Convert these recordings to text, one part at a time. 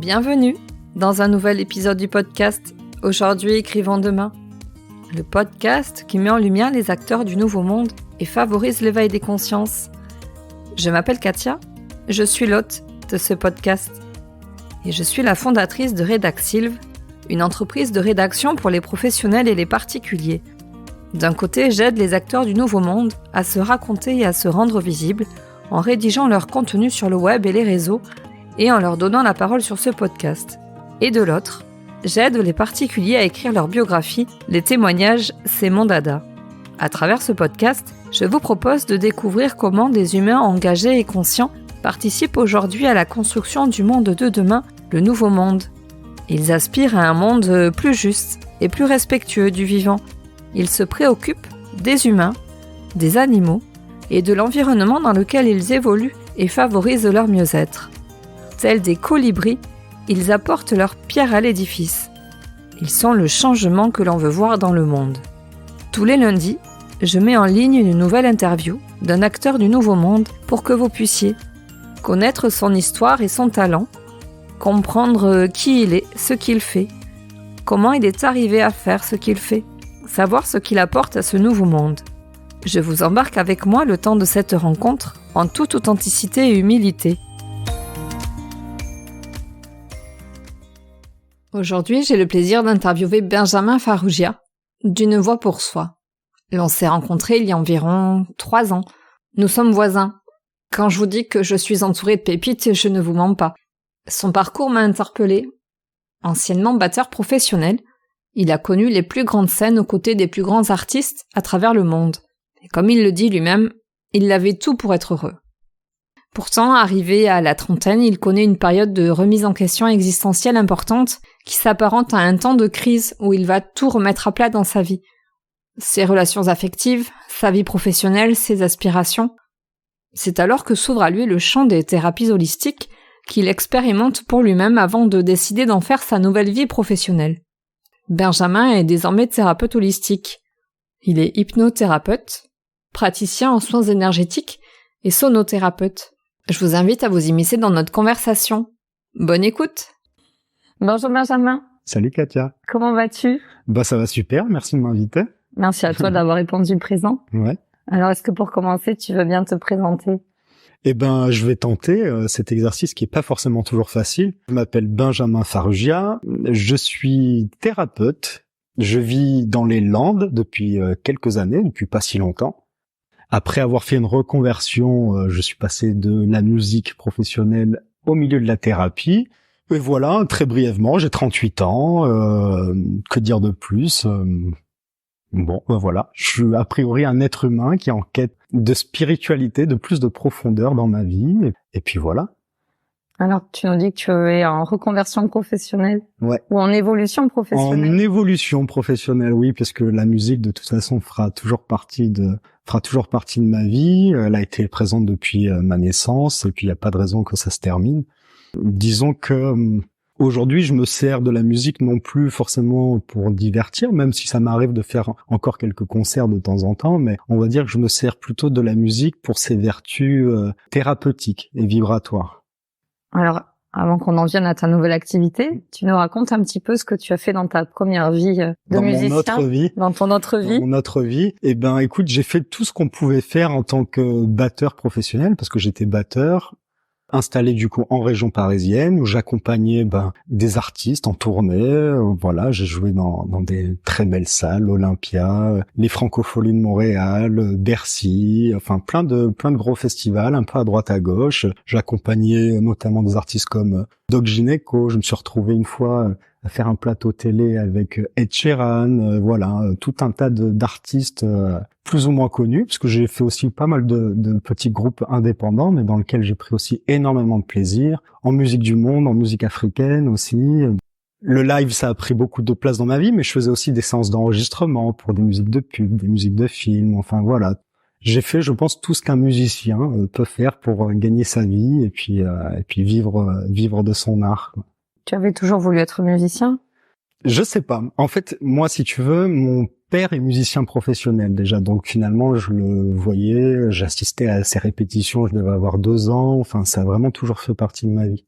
Bienvenue dans un nouvel épisode du podcast « Aujourd'hui, écrivons demain ». Le podcast qui met en lumière les acteurs du nouveau monde et favorise l'éveil des consciences. Je m'appelle Katia, je suis l'hôte de ce podcast. Et je suis la fondatrice de Redaxilv, une entreprise de rédaction pour les professionnels et les particuliers. D'un côté, j'aide les acteurs du nouveau monde à se raconter et à se rendre visibles en rédigeant leur contenu sur le web et les réseaux et en leur donnant la parole sur ce podcast. Et de l'autre, j'aide les particuliers à écrire leur biographie. Les témoignages, c'est mon dada. À travers ce podcast, je vous propose de découvrir comment des humains engagés et conscients participent aujourd'hui à la construction du monde de demain, le nouveau monde. Ils aspirent à un monde plus juste et plus respectueux du vivant. Ils se préoccupent des humains, des animaux et de l'environnement dans lequel ils évoluent et favorisent leur mieux-être. Tels des colibris, ils apportent leur pierre à l'édifice. Ils sont le changement que l'on veut voir dans le monde. Tous les lundis, je mets en ligne une nouvelle interview d'un acteur du nouveau monde pour que vous puissiez connaître son histoire et son talent, comprendre qui il est, ce qu'il fait, comment il est arrivé à faire ce qu'il fait, savoir ce qu'il apporte à ce nouveau monde. Je vous embarque avec moi le temps de cette rencontre en toute authenticité et humilité. Aujourd'hui, j'ai le plaisir d'interviewer Benjamin Farrugia, d'Une Voix pour Soi. L'on s'est rencontrés il y a environ 3 ans. Nous sommes voisins. Quand je vous dis que je suis entourée de pépites, je ne vous mens pas. Son parcours m'a interpellée. Anciennement batteur professionnel, il a connu les plus grandes scènes aux côtés des plus grands artistes à travers le monde. Et comme il le dit lui-même, il avait tout pour être heureux. Pourtant, arrivé à la trentaine, il connaît une période de remise en question existentielle importante qui s'apparente à un temps de crise où il va tout remettre à plat dans sa vie. Ses relations affectives, sa vie professionnelle, ses aspirations. C'est alors que s'ouvre à lui le champ des thérapies holistiques qu'il expérimente pour lui-même avant de décider d'en faire sa nouvelle vie professionnelle. Benjamin est désormais thérapeute holistique. Il est hypnothérapeute, praticien en soins énergétiques et sonothérapeute. Je vous invite à vous immiscer dans notre conversation. Bonne écoute. Bonjour Benjamin. Salut Katia. Comment vas-tu ? Ça va super, merci de m'inviter. Merci à toi d'avoir répondu présent. Ouais. Alors, est-ce que pour commencer, tu veux bien te présenter ? Je vais tenter cet exercice qui est pas forcément toujours facile. Je m'appelle Benjamin Farrugia, je suis thérapeute. Je vis dans les Landes depuis quelques années, depuis pas si longtemps. Après avoir fait une reconversion, je suis passé de la musique professionnelle au milieu de la thérapie. Et voilà, très brièvement, j'ai 38 ans. Que dire de plus ? Voilà. Je suis a priori un être humain qui est en quête de spiritualité, de plus de profondeur dans ma vie. Et puis voilà. Alors, tu nous dis que tu es en reconversion professionnelle. Ouais. Ou en évolution professionnelle. En évolution professionnelle, oui, parce que la musique, de toute façon, fera toujours partie de ma vie. Elle a été présente depuis ma naissance, et puis il n'y a pas de raison que ça se termine. Disons que aujourd'hui, je me sers de la musique non plus forcément pour divertir, même si ça m'arrive de faire encore quelques concerts de temps en temps, mais on va dire que je me sers plutôt de la musique pour ses vertus thérapeutiques et vibratoires. Alors, avant qu'on en vienne à ta nouvelle activité, tu nous racontes un petit peu ce que tu as fait dans ta première vie de musicien. Dans ton autre vie. Dans mon autre vie. Écoute, j'ai fait tout ce qu'on pouvait faire en tant que batteur professionnel, parce que j'étais batteur, installé du coup en région parisienne, où j'accompagnais des artistes en tournée. Voilà, j'ai joué dans des très belles salles, Olympia, les Francopholies de Montréal, Bercy, enfin plein de gros festivals, un peu à droite à gauche. J'accompagnais notamment des artistes comme Doc Gineco. Je me suis retrouvé une fois à faire un plateau télé avec Ed Sheeran, tout un tas d'artistes plus ou moins connus, parce que j'ai fait aussi pas mal de petits groupes indépendants, mais dans lesquels j'ai pris aussi énormément de plaisir, en musique du monde, en musique africaine aussi. Le live, ça a pris beaucoup de place dans ma vie, mais je faisais aussi des séances d'enregistrement pour des musiques de pub, des musiques de films, enfin voilà. J'ai fait, je pense, tout ce qu'un musicien peut faire pour gagner sa vie et puis vivre de son art. Tu avais toujours voulu être musicien ? Je sais pas. En fait, moi, si tu veux, mon père est musicien professionnel déjà, donc finalement, je le voyais, j'assistais à ses répétitions, je devais avoir 2 ans, enfin, ça a vraiment toujours fait partie de ma vie.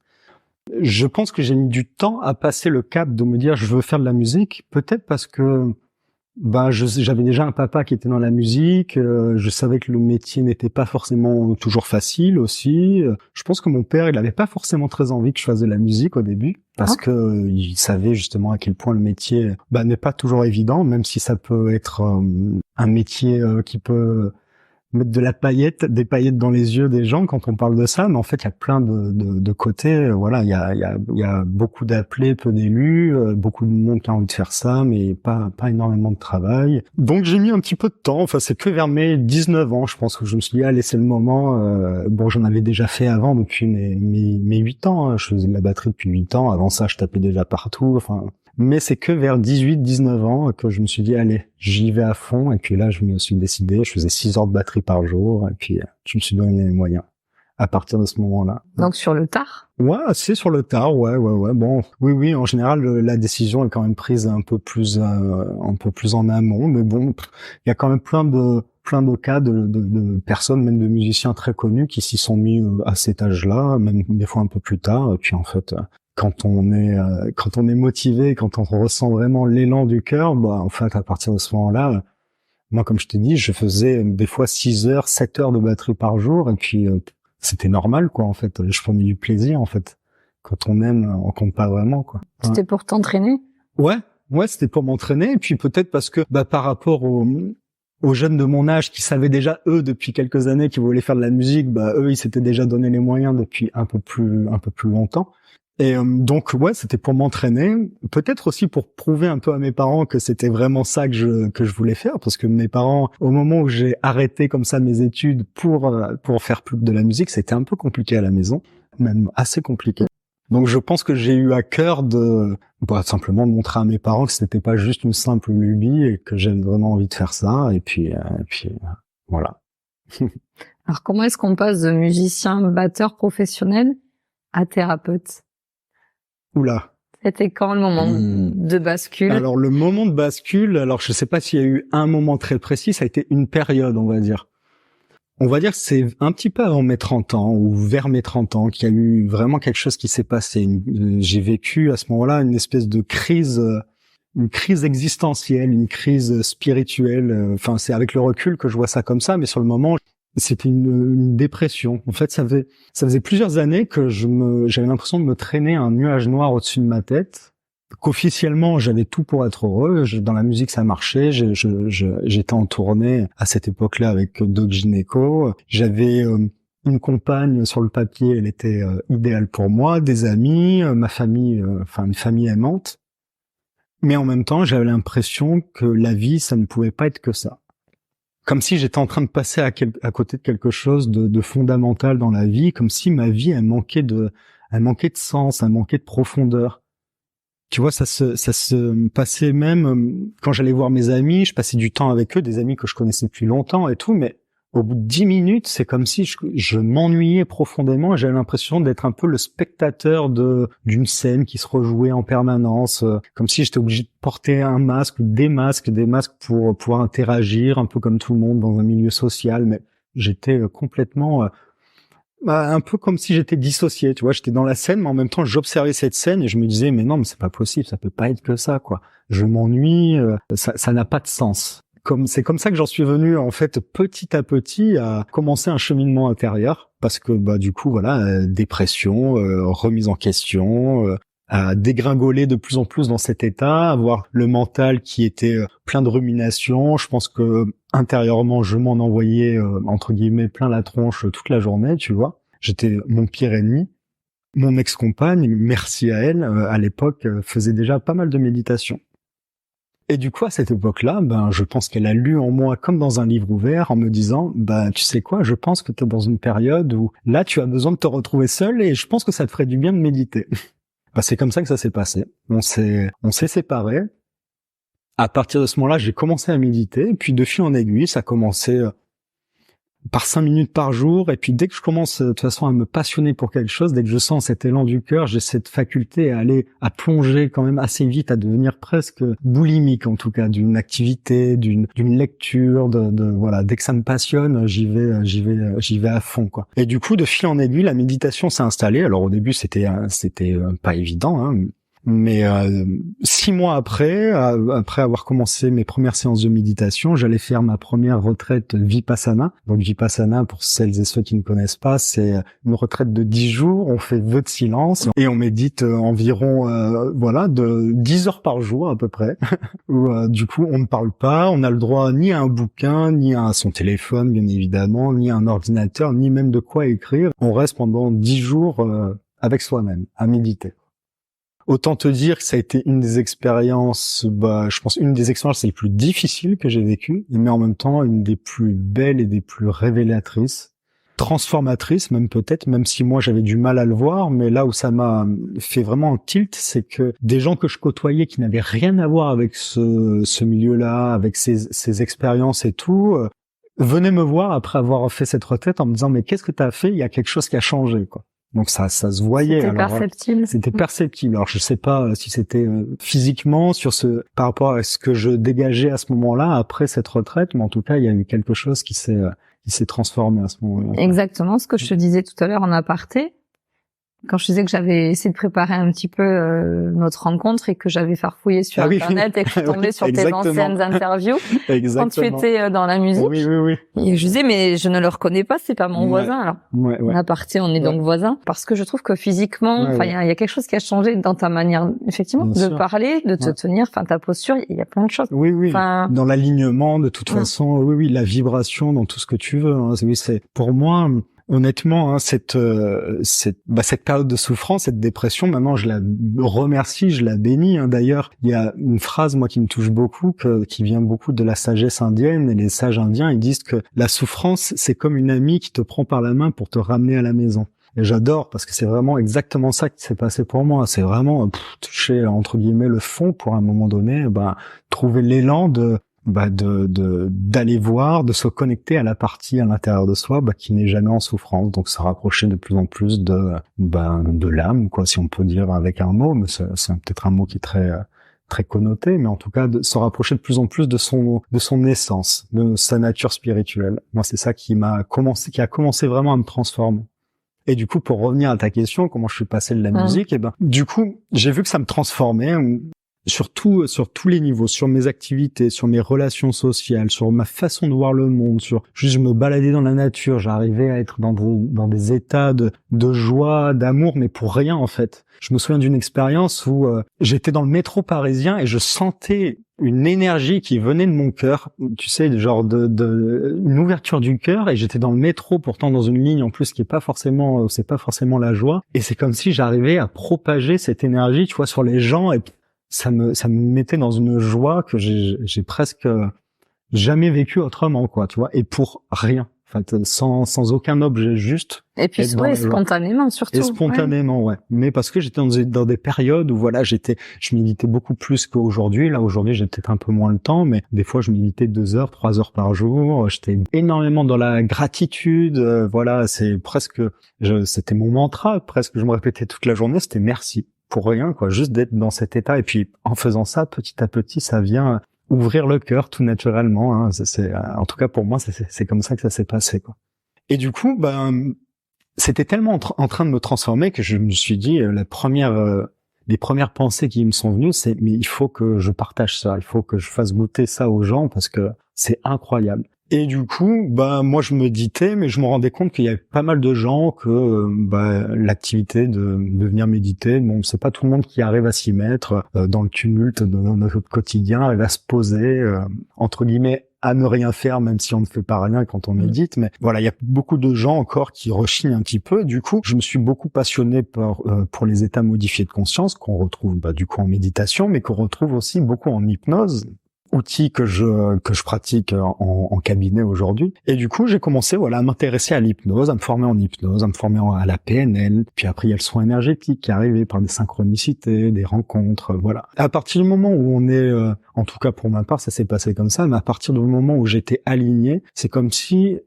Je pense que j'ai mis du temps à passer le cap de me dire je veux faire de la musique, peut-être parce que j'avais déjà un papa qui était dans la musique, je savais que le métier n'était pas forcément toujours facile aussi. Je pense que mon père, il avait pas forcément très envie que je fasse de la musique au début parce que il savait justement à quel point le métier n'est pas toujours évident, même si ça peut être un métier qui peut mettre des paillettes dans les yeux des gens quand on parle de ça, mais en fait il y a plein de côtés. Voilà, il y a beaucoup d'appelés, peu d'élus, beaucoup de monde qui a envie de faire ça, mais pas énormément de travail. Donc j'ai mis un petit peu de temps. Enfin, c'est que vers mes 19 ans, je pense que je me suis dit allez, c'est le moment. J'en avais déjà fait avant depuis mes 8 ans. Hein. Je faisais de la batterie depuis 8 ans. Avant ça, je tapais déjà partout. Enfin. Mais c'est que vers 18-19 ans que je me suis dit, allez, j'y vais à fond. Et puis là, je me suis décidé, je faisais 6 heures de batterie par jour. Et puis, je me suis donné les moyens à partir de ce moment-là. Donc, sur le tard? Ouais, c'est sur le tard, ouais. Bon, oui, en général, la décision est quand même prise un peu plus en amont. Mais bon, il y a quand même plein de cas de personnes, même de musiciens très connus qui s'y sont mis à cet âge-là, même des fois un peu plus tard. Et puis, en fait, quand on est motivé, quand on ressent vraiment l'élan du cœur, en fait, à partir de ce moment-là, moi, comme je t'ai dit, je faisais des fois 6 heures, 7 heures de batterie par jour, et puis c'était normal, quoi, en fait. Je prenais du plaisir, en fait. Quand on aime, on compte pas vraiment, quoi. C'était pour t'entraîner? Ouais, c'était pour m'entraîner, et puis peut-être parce que, par rapport aux jeunes de mon âge qui savaient déjà, eux, depuis quelques années, qu'ils voulaient faire de la musique, eux, ils s'étaient déjà donné les moyens depuis un peu plus longtemps. Et donc c'était pour m'entraîner, peut-être aussi pour prouver un peu à mes parents que c'était vraiment ça que je voulais faire, parce que mes parents, au moment où j'ai arrêté comme ça mes études pour faire plus de la musique, c'était un peu compliqué à la maison, même assez compliqué. Donc je pense que j'ai eu à cœur de simplement de montrer à mes parents que c'était pas juste une simple lubie et que j'avais vraiment envie de faire ça, et puis voilà. Alors comment est-ce qu'on passe de musicien batteur professionnel à thérapeute? Oula. C'était quand le moment de bascule? Alors le moment de bascule, je sais pas s'il y a eu un moment très précis, ça a été une période, on va dire. On va dire que c'est un petit peu avant mes 30 ans ou vers mes 30 ans qu'il y a eu vraiment quelque chose qui s'est passé. J'ai vécu à ce moment-là une espèce de crise, une crise existentielle, une crise spirituelle. Enfin, c'est avec le recul que je vois ça comme ça, mais sur le moment, c'était une dépression. En fait, ça faisait plusieurs années que j'avais l'impression de me traîner un nuage noir au-dessus de ma tête. Qu'officiellement, j'avais tout pour être heureux. Dans la musique, ça marchait. J'étais en tournée à cette époque-là avec Doc Gineco. J'avais une compagne sur le papier, elle était idéale pour moi, des amis, ma famille, une famille aimante. Mais en même temps, j'avais l'impression que la vie, ça ne pouvait pas être que ça. Comme si j'étais en train de passer à côté de quelque chose de fondamental dans la vie, comme si ma vie, elle manquait de sens, elle manquait de profondeur. Tu vois, ça se passait même quand j'allais voir mes amis, je passais du temps avec eux, des amis que je connaissais depuis longtemps et tout, mais au bout de 10 minutes, c'est comme si je m'ennuyais profondément et j'avais l'impression d'être un peu le spectateur d'une scène qui se rejouait en permanence, comme si j'étais obligé de porter un masque ou des masques pour pouvoir interagir un peu comme tout le monde dans un milieu social, mais j'étais complètement un peu comme si j'étais dissocié, tu vois, j'étais dans la scène, mais en même temps, j'observais cette scène et je me disais, mais non, mais c'est pas possible, ça peut pas être que ça, quoi. Je m'ennuie, ça n'a pas de sens. C'est comme ça que j'en suis venu, en fait, petit à petit, à commencer un cheminement intérieur, parce que, du coup, voilà, dépression, remise en question, à dégringoler de plus en plus dans cet état, avoir le mental qui était plein de ruminations. Je pense que intérieurement, je m'en envoyais entre guillemets plein la tronche toute la journée, tu vois. J'étais mon pire ennemi. Mon ex-compagne, merci à elle, à l'époque, faisait déjà pas mal de méditation. Et du coup, à cette époque-là, je pense qu'elle a lu en moi comme dans un livre ouvert en me disant, tu sais quoi, je pense que tu es dans une période où là, tu as besoin de te retrouver seul et je pense que ça te ferait du bien de méditer. C'est comme ça que ça s'est passé. On s'est séparés. À partir de ce moment-là, j'ai commencé à méditer, et puis de fil en aiguille, ça a commencé par 5 minutes par jour. Et puis dès que je commence de toute façon à me passionner pour quelque chose, dès que je sens cet élan du cœur, j'ai cette faculté à plonger quand même assez vite, à devenir presque boulimique en tout cas, d'une activité, d'une lecture, voilà. Dès que ça me passionne, j'y vais à fond, quoi. Et du coup, de fil en aiguille, la méditation s'est installée. Alors au début, c'était pas évident, hein. Mais 6 mois après avoir commencé mes premières séances de méditation, j'allais faire ma première retraite Vipassana. Donc Vipassana, pour celles et ceux qui ne connaissent pas, c'est une retraite de 10 jours. On fait vœu de silence et on médite environ de 10 heures par jour à peu près. Où du coup on ne parle pas, on n'a le droit ni à un bouquin, ni à son téléphone bien évidemment, ni à un ordinateur, ni même de quoi écrire. On reste pendant 10 jours avec soi-même à méditer. Autant te dire que ça a été une des expériences, je pense une des expériences les plus difficiles que j'ai vécues, mais en même temps une des plus belles et des plus révélatrices, transformatrices même peut-être, même si moi j'avais du mal à le voir, mais là où ça m'a fait vraiment un tilt, c'est que des gens que je côtoyais qui n'avaient rien à voir avec ce milieu-là, avec ces expériences et tout, venaient me voir après avoir fait cette retraite en me disant mais qu'est-ce que t'as fait? Il y a quelque chose qui a changé, quoi. Donc ça se voyait. C'était perceptible. C'était perceptible. Alors je sais pas si c'était physiquement par rapport à ce que je dégageais à ce moment-là après cette retraite, mais en tout cas il y a eu quelque chose qui s'est transformé à ce moment-là. Exactement ce que je te disais tout à l'heure en aparté. Quand je disais que j'avais essayé de préparer un petit peu notre rencontre et que j'avais farfouillé sur Internet et que je suis tombée sur tes anciennes interviews quand tu étais dans la musique. Oui. Et je disais, mais je ne le reconnais pas, c'est pas mon voisin. Alors, en aparté, on est donc voisins. Parce que je trouve que physiquement, il y a quelque chose qui a changé dans ta manière, effectivement, de parler, de te tenir, ta posture, il y a plein de choses. Oui. Dans l'alignement, de toute façon, la vibration, dans tout ce que tu veux. Hein. C'est pour moi. Honnêtement, hein, cette période de souffrance, cette dépression, maintenant je la remercie, je la bénis. Hein. D'ailleurs, il y a une phrase moi qui me touche beaucoup, qui vient beaucoup de la sagesse indienne. Et les sages indiens, ils disent que la souffrance, c'est comme une amie qui te prend par la main pour te ramener à la maison. Et j'adore parce que c'est vraiment exactement ça qui s'est passé pour moi. C'est vraiment toucher entre guillemets le fond pour à un moment donné, trouver l'élan d'aller voir, de se connecter à la partie à l'intérieur de soi qui n'est jamais en souffrance, donc se rapprocher de plus en plus de l'âme, quoi, si on peut dire avec un mot, mais c'est peut-être un mot qui est très très connoté, mais en tout cas de se rapprocher de plus en plus de son essence, de sa nature spirituelle. Moi, c'est ça qui a commencé vraiment à me transformer. Et du coup, pour revenir à ta question, comment je suis passé de la musique, du coup, j'ai vu que ça me transformait. Sur tous les niveaux, sur mes activités, sur mes relations sociales, sur ma façon de voir le monde, je me baladais dans la nature, j'arrivais à être dans des états de joie, d'amour, mais pour rien en fait. Je me souviens d'une expérience où j'étais dans le métro parisien et je sentais une énergie qui venait de mon cœur, tu sais, genre une ouverture du cœur, et j'étais dans le métro, pourtant dans une ligne en plus c'est pas forcément la joie, et c'est comme si j'arrivais à propager cette énergie, tu vois, sur les gens, et ça me mettait dans une joie que j'ai presque jamais vécu autrement, quoi, tu vois, et pour rien, sans aucun objet, juste. Et puis spontanément surtout. Et spontanément, ouais. Mais parce que j'étais dans des périodes où je méditais beaucoup plus qu'aujourd'hui. Là, aujourd'hui, j'ai peut-être un peu moins le temps, mais des fois, je méditais 2 heures, 3 heures par jour. J'étais énormément dans la gratitude. C'était mon mantra, presque. Je me répétais toute la journée, c'était merci. Pour rien, quoi, juste d'être dans cet état. Et puis, en faisant ça, petit à petit, ça vient ouvrir le cœur tout naturellement. Hein. En tout cas, pour moi, c'est comme ça que ça s'est passé, quoi. Et du coup, c'était tellement en train de me transformer que je me suis dit, les premières pensées qui me sont venues, c'est mais il faut que je partage ça, il faut que je fasse goûter ça aux gens parce que c'est incroyable. Et du coup, moi je méditais, mais je me rendais compte qu'il y avait pas mal de gens que l'activité de venir méditer, c'est pas tout le monde qui arrive à s'y mettre dans le tumulte de notre quotidien, arrive à se poser entre guillemets à ne rien faire, même si on ne fait pas rien quand on médite. Mais voilà, il y a beaucoup de gens encore qui rechignent un petit peu. Du coup, je me suis beaucoup passionné pour les états modifiés de conscience qu'on retrouve du coup en méditation, mais qu'on retrouve aussi beaucoup en hypnose, outil que je pratique en cabinet aujourd'hui. Et du coup, j'ai commencé à m'intéresser à l'hypnose, à me former en hypnose, à me former à la PNL. Puis après, il y a le soin énergétique qui est arrivé par des synchronicités, des rencontres, voilà. À partir du moment où on est, en tout cas pour ma part, ça s'est passé comme ça, mais à partir du moment où j'étais aligné, c'est comme si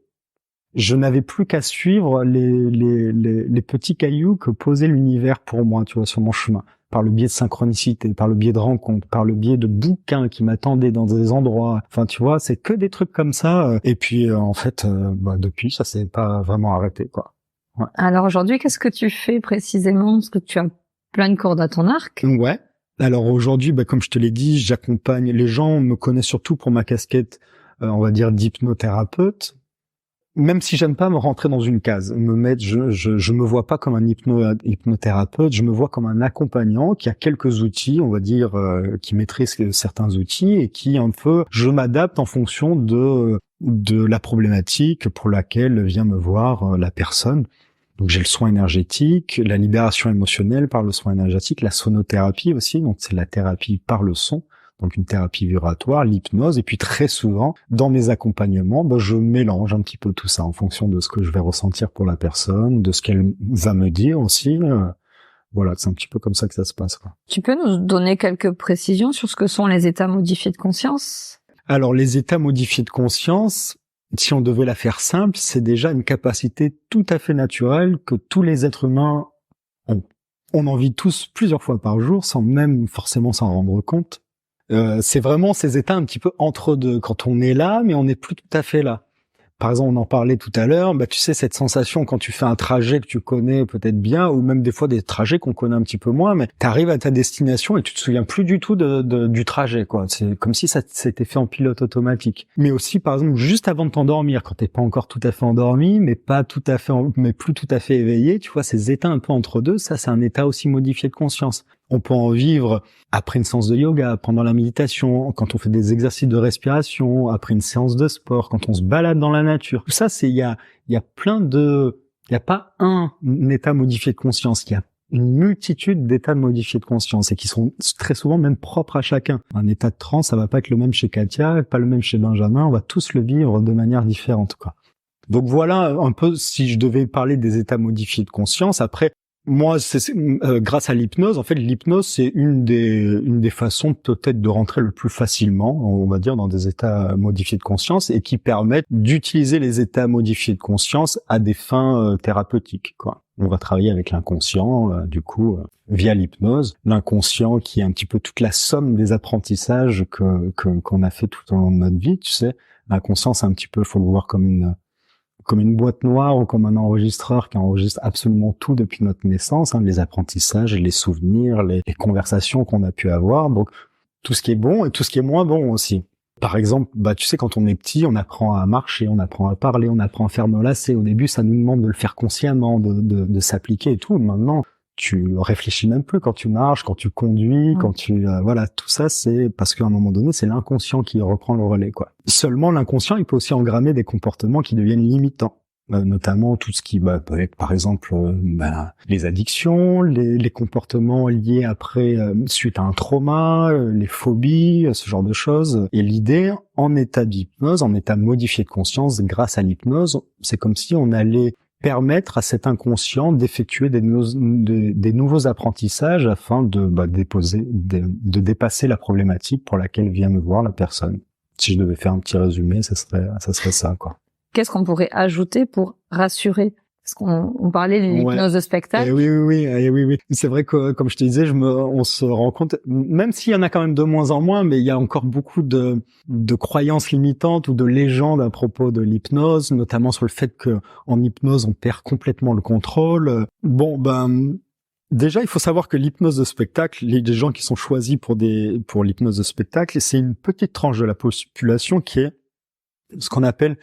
je n'avais plus qu'à suivre les petits cailloux que posait l'univers pour moi, tu vois, sur mon chemin. Par le biais de synchronicité, par le biais de rencontres, par le biais de bouquins qui m'attendaient dans des endroits. Enfin, tu vois, c'est que des trucs comme ça. Et puis, en fait, depuis, ça s'est pas vraiment arrêté, quoi. Ouais. Alors aujourd'hui, qu'est-ce que tu fais précisément? Parce que tu as plein de cordes à ton arc. Ouais. Alors aujourd'hui, comme je te l'ai dit, j'accompagne les gens. Me connaissent surtout pour ma casquette, on va dire, d'hypnothérapeute. Même si j'aime pas me rentrer dans une case, je me vois pas comme un hypnothérapeute, je me vois comme un accompagnant qui a quelques outils, on va dire, qui maîtrise certains outils et qui un peu, je m'adapte en fonction de la problématique pour laquelle vient me voir la personne. Donc j'ai le soin énergétique, la libération émotionnelle par le soin énergétique, la sonothérapie aussi, donc c'est la thérapie par le son. Donc une thérapie vibratoire, l'hypnose, et puis très souvent, dans mes accompagnements, je mélange un petit peu tout ça en fonction de ce que je vais ressentir pour la personne, de ce qu'elle va me dire aussi. Voilà, c'est un petit peu comme ça que ça se passe, quoi. Tu peux nous donner quelques précisions sur ce que sont les états modifiés de conscience? Alors les états modifiés de conscience, si on devait la faire simple, c'est déjà une capacité tout à fait naturelle que tous les êtres humains ont. On en vit tous plusieurs fois par jour, sans même forcément s'en rendre compte. C'est vraiment ces états un petit peu entre deux, quand on est là, mais on n'est plus tout à fait là. Par exemple, on en parlait tout à l'heure, tu sais, cette sensation quand tu fais un trajet que tu connais peut-être bien, ou même des fois des trajets qu'on connaît un petit peu moins, mais t'arrives à ta destination et tu te souviens plus du tout du trajet, quoi. C'est comme si ça s'était fait en pilote automatique. Mais aussi, par exemple, juste avant de t'endormir, quand t'es pas encore tout à fait endormi, mais plus tout à fait éveillé, tu vois, ces états un peu entre deux, ça, c'est un état aussi modifié de conscience. On peut en vivre après une séance de yoga, pendant la méditation, quand on fait des exercices de respiration, après une séance de sport, quand on se balade dans la nature. Tout ça, il y a pas un état modifié de conscience, il y a une multitude d'états modifiés de conscience et qui sont très souvent même propres à chacun. Un état de transe, ça va pas être le même chez Katia, pas le même chez Benjamin, on va tous le vivre de manière différente, quoi. Donc voilà un peu si je devais parler des états modifiés de conscience. Après, moi, grâce à l'hypnose, en fait, l'hypnose, c'est une des façons peut-être de rentrer le plus facilement, on va dire, dans des états modifiés de conscience et qui permettent d'utiliser les états modifiés de conscience à des fins thérapeutiques, quoi. On va travailler avec l'inconscient, via l'hypnose. L'inconscient qui est un petit peu toute la somme des apprentissages qu'on a fait tout au long de notre vie, tu sais. L'inconscient, c'est un petit peu, faut le voir comme une boîte noire ou comme un enregistreur qui enregistre absolument tout depuis notre naissance, les apprentissages, les souvenirs, les conversations qu'on a pu avoir. Donc, tout ce qui est bon et tout ce qui est moins bon aussi. Par exemple, tu sais, quand on est petit, on apprend à marcher, on apprend à parler, on apprend à faire nos lacets. Au début, ça nous demande de le faire consciemment, de s'appliquer et tout. Maintenant, tu réfléchis même plus quand tu marches, quand tu conduis, quand tu tout ça, c'est parce qu'à un moment donné, c'est l'inconscient qui reprend le relais, quoi. Seulement l'inconscient, il peut aussi engrammer des comportements qui deviennent limitants, notamment tout ce qui peut être par exemple les addictions, les comportements liés après suite à un trauma, les phobies, ce genre de choses. Et l'idée en état d'hypnose, en état modifié de conscience grâce à l'hypnose, c'est comme si on allait permettre à cet inconscient d'effectuer des nouveaux apprentissages afin de dépasser la problématique pour laquelle vient me voir la personne. Si je devais faire un petit résumé, ça serait ça, quoi. Qu'est-ce qu'on pourrait ajouter pour rassurer? Parce qu'on parlait d'une hypnose de spectacle. Oui. C'est vrai que, comme je te disais, on se rend compte, même s'il y en a quand même de moins en moins, mais il y a encore beaucoup de croyances limitantes ou de légendes à propos de l'hypnose, notamment sur le fait que en hypnose, on perd complètement le contrôle. Déjà, il faut savoir que l'hypnose de spectacle, les gens qui sont choisis pour l'hypnose de spectacle, c'est une petite tranche de la population qui est ce qu'on appelle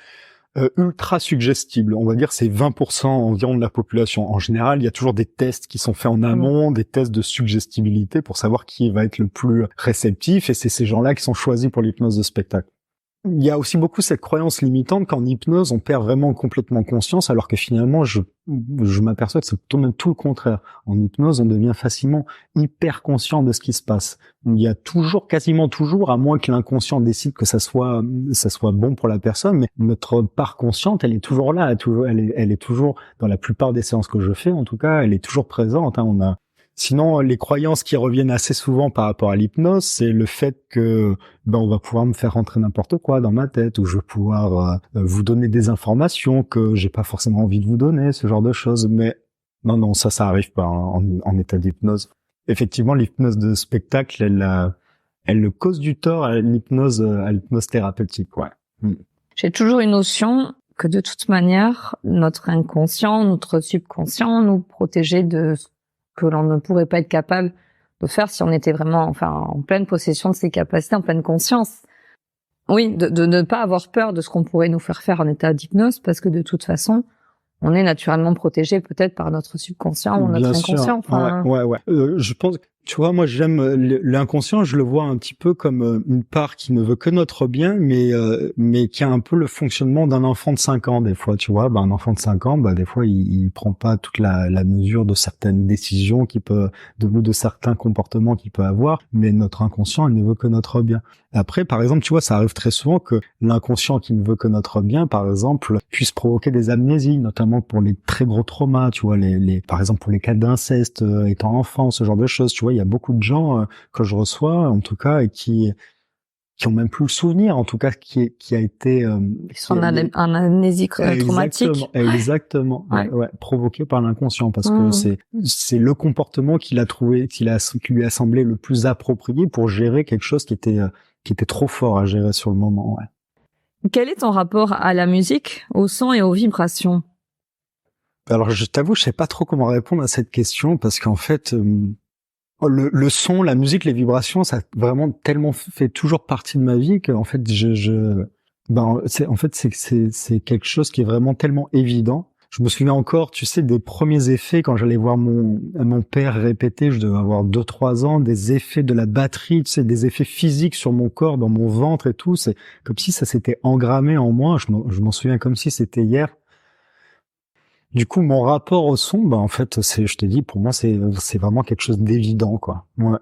ultra suggestible. On va dire c'est 20% environ de la population. En général, il y a toujours des tests qui sont faits en amont, des tests de suggestibilité pour savoir qui va être le plus réceptif, et c'est ces gens-là qui sont choisis pour l'hypnose de spectacle. Il y a aussi beaucoup cette croyance limitante qu'en hypnose, on perd vraiment complètement conscience, alors que finalement, je m'aperçois que c'est plutôt même tout le contraire. En hypnose, on devient facilement hyper conscient de ce qui se passe. Il y a quasiment toujours, à moins que l'inconscient décide que ça soit bon pour la personne, mais notre part consciente, elle est toujours là, elle est toujours, dans la plupart des séances que je fais, en tout cas, elle est toujours présente, Sinon, les croyances qui reviennent assez souvent par rapport à l'hypnose, c'est le fait que on va pouvoir me faire rentrer n'importe quoi dans ma tête, ou je vais pouvoir vous donner des informations que j'ai pas forcément envie de vous donner, ce genre de choses. Mais non, ça arrive pas en état d'hypnose. Effectivement, l'hypnose de spectacle, elle cause du tort à l'hypnose thérapeutique, ouais. J'ai toujours une notion que de toute manière, notre inconscient, notre subconscient nous protégeait de ce que l'on ne pourrait pas être capable de faire si on était vraiment, en pleine possession de ses capacités, en pleine conscience. Oui, de ne pas avoir peur de ce qu'on pourrait nous faire en état d'hypnose, parce que de toute façon, on est naturellement protégé peut-être par notre subconscient ou notre inconscient. Ouais. Je pense, tu vois, moi j'aime l'inconscient, je le vois un petit peu comme une part qui ne veut que notre bien, mais qui a un peu le fonctionnement d'un enfant de 5 ans des fois, tu vois. Un enfant de 5 ans, des fois il prend pas toute la mesure de certaines décisions de certains comportements qu'il peut avoir, mais notre inconscient, il ne veut que notre bien. Après, par exemple, tu vois, ça arrive très souvent que l'inconscient qui ne veut que notre bien, par exemple, puisse provoquer des amnésies, notamment pour les très gros traumas, tu vois, par exemple pour les cas d'inceste étant enfant, ce genre de choses, tu vois, il y a beaucoup de gens que je reçois, en tout cas, et qui ont même plus le souvenir, en tout cas, qui a été ils sont en amnésie traumatique. Exactement, ouais, provoqué par l'inconscient, parce que c'est le comportement qui lui a semblé le plus approprié pour gérer quelque chose qui était trop fort à gérer sur le moment, ouais. Quel est ton rapport à la musique, au son et aux vibrations? Alors, je t'avoue, je sais pas trop comment répondre à cette question, parce qu'en fait, le son, la musique, les vibrations, ça a vraiment tellement fait toujours partie de ma vie qu'en fait, c'est quelque chose qui est vraiment tellement évident. Je me souviens encore, tu sais, des premiers effets quand j'allais voir mon père répéter, je devais avoir 2-3 ans, des effets de la batterie, tu sais, des effets physiques sur mon corps, dans mon ventre et tout. C'est comme si ça s'était engrammé en moi. Je m'en souviens comme si c'était hier. Du coup, mon rapport au son, en fait, je t'ai dit, pour moi, c'est vraiment quelque chose d'évident, quoi. Ouais.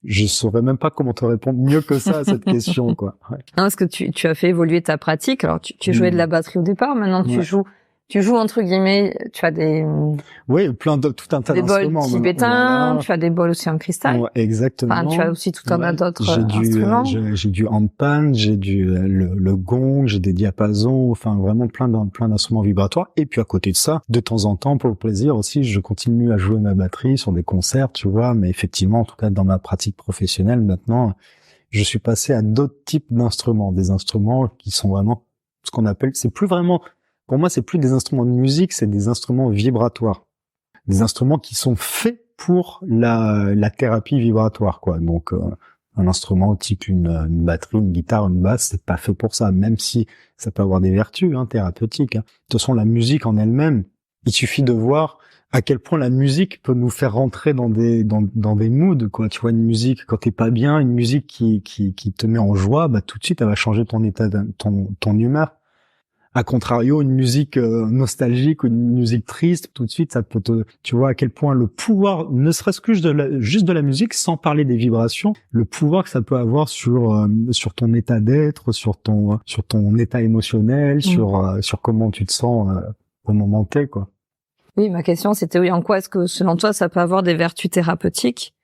Je saurais même pas comment te répondre mieux que ça à cette question, quoi. Ouais. Non, parce que tu as fait évoluer ta pratique. Alors, tu jouais de la batterie au départ. Maintenant, tu joues entre guillemets, tu as oui, tout un tas d'instruments. Des bols tibétains, voilà. Tu as des bols aussi en cristal. Ouais, exactement. Tu as aussi tout un tas d'autres instruments. J'ai du handpan, j'ai le gong, j'ai des diapasons, vraiment plein d'instruments vibratoires. Et puis à côté de ça, de temps en temps, pour le plaisir aussi, je continue à jouer ma batterie sur des concerts, tu vois. Mais effectivement, en tout cas, dans ma pratique professionnelle maintenant, je suis passé à d'autres types d'instruments, des instruments qui sont vraiment ce qu'on appelle, pour moi, c'est plus des instruments de musique, c'est des instruments vibratoires. Des instruments qui sont faits pour la thérapie vibratoire, quoi. Donc, un instrument type une batterie, une guitare, une basse, c'est pas fait pour ça, même si ça peut avoir des vertus, thérapeutiques. De toute façon, la musique en elle-même, il suffit de voir à quel point la musique peut nous faire rentrer dans des moods, quoi. Tu vois, une musique, quand t'es pas bien, une musique qui te met en joie, tout de suite, elle va changer ton état, ton humeur. A contrario, une musique nostalgique ou une musique triste, tout de suite, ça peut tu vois à quel point le pouvoir, ne serait-ce que juste de la musique, sans parler des vibrations, le pouvoir que ça peut avoir sur ton état d'être, sur ton état émotionnel, sur comment tu te sens au moment T, quoi. Oui, ma question c'était en quoi est-ce que selon toi ça peut avoir des vertus thérapeutiques?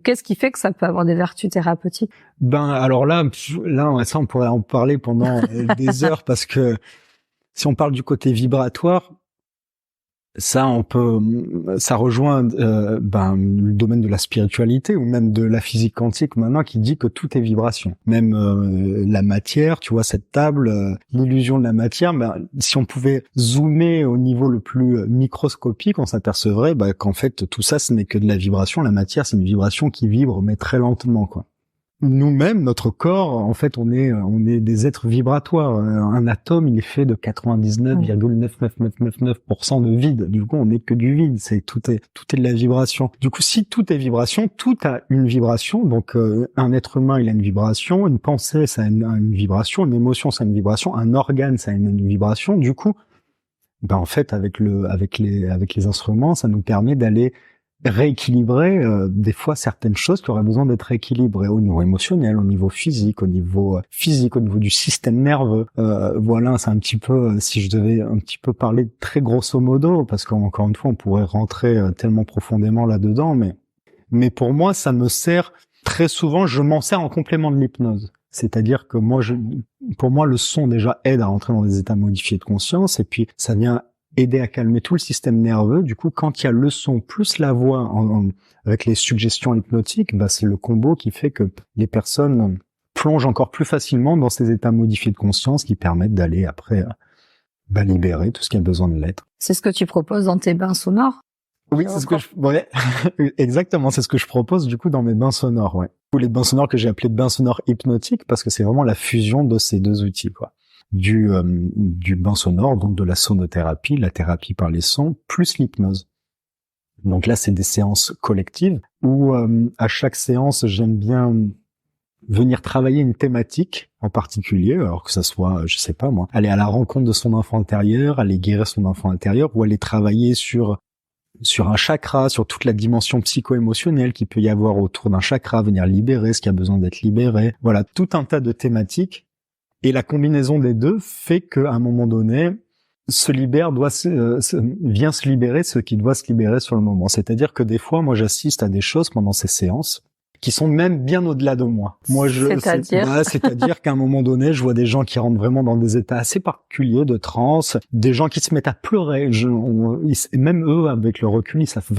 Qu'est-ce qui fait que ça peut avoir des vertus thérapeutiques? Alors là, ça on pourrait en parler pendant des heures, parce que si on parle du côté vibratoire, ça rejoint le domaine de la spiritualité ou même de la physique quantique maintenant, qui dit que tout est vibration. Même la matière, tu vois, cette table, l'illusion de la matière, si on pouvait zoomer au niveau le plus microscopique, on s'apercevrait qu'en fait tout ça, ce n'est que de la vibration. La matière, c'est une vibration qui vibre, mais très lentement, quoi. Nous-mêmes, notre corps, en fait, on est des êtres vibratoires. Un atome, il est fait de 99,99999% de vide. Du coup, on n'est que du vide. Tout est de la vibration. Du coup, si tout est vibration, tout a une vibration. Donc, un être humain, il a une vibration. Une pensée, ça a une vibration. Une émotion, ça a une vibration. Un organe, ça a une vibration. Du coup, en fait, avec les instruments, ça nous permet d'aller rééquilibrer des fois certaines choses qui auraient besoin d'être rééquilibrées au niveau émotionnel, au niveau physique, au niveau du système nerveux. Voilà, c'est un petit peu, si je devais un petit peu parler très grosso modo, parce qu'encore une fois, on pourrait rentrer tellement profondément là-dedans, mais Mais pour moi, ça me sert très souvent, je m'en sers en complément de l'hypnose. C'est-à-dire que pour moi, le son déjà aide à rentrer dans des états modifiés de conscience, et puis ça vient aider à calmer tout le système nerveux. Du coup, quand il y a le son plus la voix avec les suggestions hypnotiques, c'est le combo qui fait que les personnes plongent encore plus facilement dans ces états modifiés de conscience qui permettent d'aller après libérer tout ce qui a besoin de l'être. C'est ce que tu proposes dans tes bains sonores? Oui, c'est ce que exactement, c'est ce que je propose du coup dans mes bains sonores, ouais. Ou les bains sonores que j'ai appelés bains sonores hypnotiques parce que c'est vraiment la fusion de ces deux outils, quoi. Du bain sonore, donc de la sonothérapie, la thérapie par les sons, plus l'hypnose. Donc là, c'est des séances collectives où à chaque séance, j'aime bien venir travailler une thématique en particulier, alors que ça soit, je sais pas moi, aller à la rencontre de son enfant intérieur, aller guérir son enfant intérieur, ou aller travailler sur un chakra, sur toute la dimension psycho-émotionnelle qu'il peut y avoir autour d'un chakra, venir libérer ce qui a besoin d'être libéré. Voilà, tout un tas de thématiques. Et la combinaison des deux fait qu'à un moment donné, vient se libérer ce qui doit se libérer sur le moment. C'est-à-dire que des fois, moi, j'assiste à des choses pendant ces séances qui sont même bien au-delà de moi. C'est-à-dire qu'à un moment donné, je vois des gens qui rentrent vraiment dans des états assez particuliers de transe, des gens qui se mettent à pleurer. Même eux, avec le recul, ils savent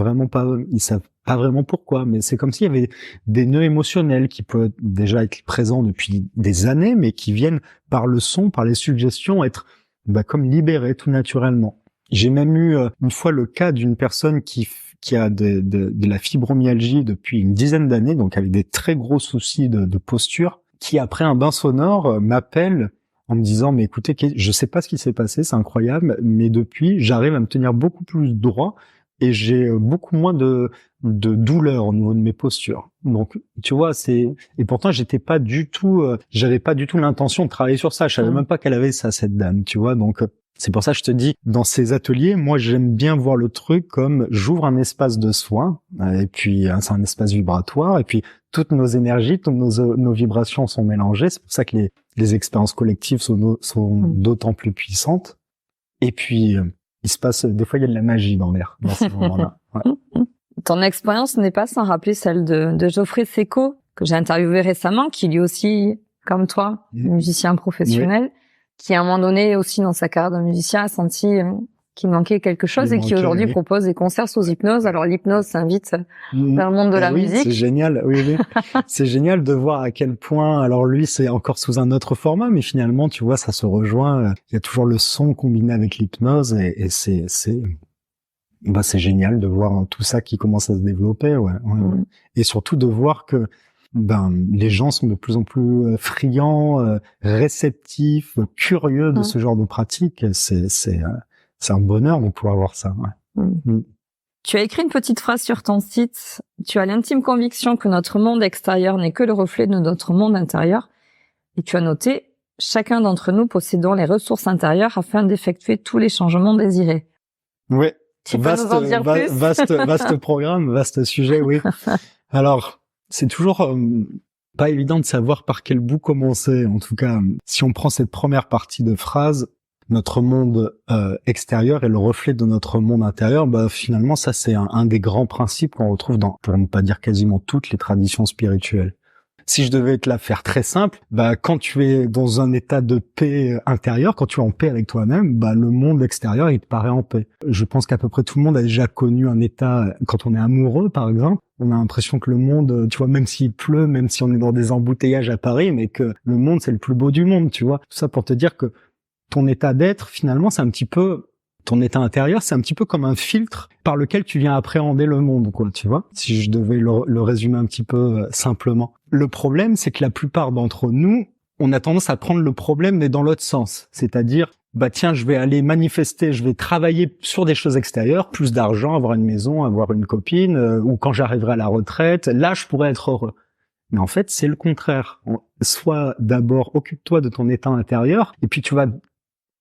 pas vraiment pourquoi, mais c'est comme s'il y avait des nœuds émotionnels qui peuvent déjà être présents depuis des années, mais qui viennent par le son, par les suggestions, être comme libérés tout naturellement. J'ai même eu une fois le cas d'une personne qui a de la fibromyalgie depuis une dizaine d'années, donc avec des très gros soucis de posture, qui après un bain sonore m'appelle en me disant mais écoutez, je sais pas ce qui s'est passé, c'est incroyable, mais depuis j'arrive à me tenir beaucoup plus droit et j'ai beaucoup moins de douleur au niveau de mes postures. Donc tu vois, et pourtant j'avais pas du tout l'intention de travailler sur ça, je savais même pas qu'elle avait ça, cette dame, tu vois. Donc c'est pour ça que je te dis, dans ces ateliers, moi j'aime bien voir le truc comme j'ouvre un espace de soin, et puis c'est un espace vibratoire, et puis toutes nos énergies, toutes nos vibrations sont mélangées. C'est pour ça que les expériences collectives sont d'autant plus puissantes. Et puis il se passe, des fois il y a de la magie dans l'air dans ces moments-là. Ouais. Ton expérience n'est pas sans rappeler celle de Geoffrey Seco, que j'ai interviewé récemment, qui lui aussi, comme toi, musicien professionnel, qui à un moment donné aussi dans sa carrière de musicien a senti qu'il manquait quelque chose et qui aujourd'hui propose des concerts sous hypnose. Alors l'hypnose s'invite dans le monde de la musique. C'est génial, oui. C'est génial de voir à quel point, alors lui c'est encore sous un autre format, mais finalement tu vois ça se rejoint, il y a toujours le son combiné avec l'hypnose et c'est génial de voir tout ça qui commence à se développer, ouais. Et surtout de voir que les gens sont de plus en plus friands, réceptifs, curieux de ce genre de pratique. C'est un bonheur de pouvoir voir ça. Ouais. Tu as écrit une petite phrase sur ton site. Tu as l'intime conviction que notre monde extérieur n'est que le reflet de notre monde intérieur. Et tu as noté, chacun d'entre nous possédons les ressources intérieures afin d'effectuer tous les changements désirés. Oui. Tu peux nous en dire plus? Vaste programme, vaste sujet, oui. Alors, c'est toujours pas évident de savoir par quel bout commencer. En tout cas, si on prend cette première partie de phrase, notre monde extérieur est le reflet de notre monde intérieur, finalement, ça c'est un des grands principes qu'on retrouve dans, pour ne pas dire quasiment toutes les traditions spirituelles. Si je devais te la faire très simple, quand tu es dans un état de paix intérieure, quand tu es en paix avec toi-même, le monde extérieur, il te paraît en paix. Je pense qu'à peu près tout le monde a déjà connu un état, quand on est amoureux, par exemple, on a l'impression que le monde, tu vois, même s'il pleut, même si on est dans des embouteillages à Paris, mais que le monde, c'est le plus beau du monde, tu vois. Tout ça pour te dire que ton état d'être, finalement, c'est un petit peu, ton état intérieur, c'est un petit peu comme un filtre par lequel tu viens appréhender le monde, quoi, tu vois. Si je devais le résumer un petit peu simplement. Le problème, c'est que la plupart d'entre nous, on a tendance à prendre le problème, mais dans l'autre sens. C'est-à-dire, tiens, je vais aller manifester, je vais travailler sur des choses extérieures, plus d'argent, avoir une maison, avoir une copine, ou quand j'arriverai à la retraite, là, je pourrais être heureux. Mais en fait, c'est le contraire. Soit d'abord, occupe-toi de ton état intérieur, et puis tu vas